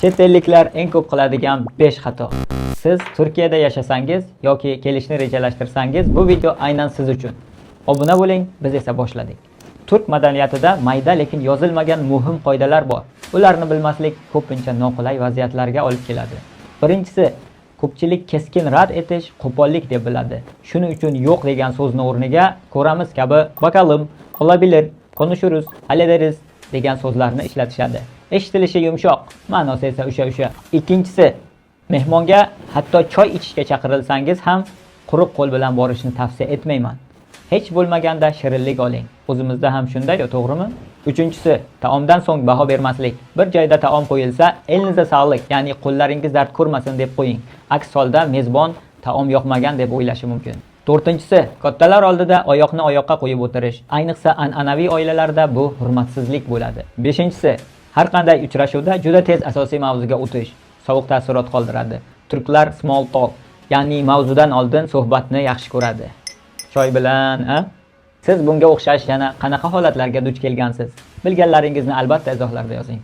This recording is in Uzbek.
Chet elliklar eng ko'p qiladigan 5 xato. Siz Turkiyada yashasangiz yoki kelishni rejalashtirsangiz, bu video aynan siz uchun. Obuna bo'ling, biz esa boshladik. Turk madaniyatida mayda lekin yozilmagan muhim qoidalar bor. Ularni bilmaslik ko'pincha noqulay vaziyatlarga olib keladi. Birinchisi, ko'pchilik keskin rad etish qo'pollik deb biladi. Shuning uchun yo'q degan so'zni o'rniga ko'ramiz kabi, bakalım, olabilir, konuşuruz, hallederiz degan so'zlarni ishlatishadi. Eshitilishi yumshoq, ma'nosi esa o'sha. Ikkinchisi, mehmonga hatto choy ichishga chaqirilsangiz ham quruq qo'l bilan borishni tavsiya etmayman. Hech bo'lmaganda shirinlik oling. O'zimizda ham shunday, to'g'rimi? Uchinchisi, taomdan so'ng baho bermaslik. Bir joyda taom qo'yilsa, elinizga sog'lik, ya'ni qo'llaringiz dard ko'rmasin deb qo'ying. Aks holda mezbon taom yoqmagan deb o'ylashi mumkin. To'rtinchisi, kattalar oldida oyoqni oyoqqa qo'yib o'tirish. Ayniqsa an'anaviy oilalarda bu hurmatsizlik bo'ladi. Beshinchisi, har qanday uchrashuvda juda tez asosiy mavzuga o'tish sovuq taassurot qoldiradi. Turklar small talk, ya'ni mavzudan oldin suhbatni yaxshi ko'radi. Choy bilan, Siz bunga o'xshash yana qanaqa holatlarga duch kelgansiz? Bilganlaringizni albatta izohlarda yozing.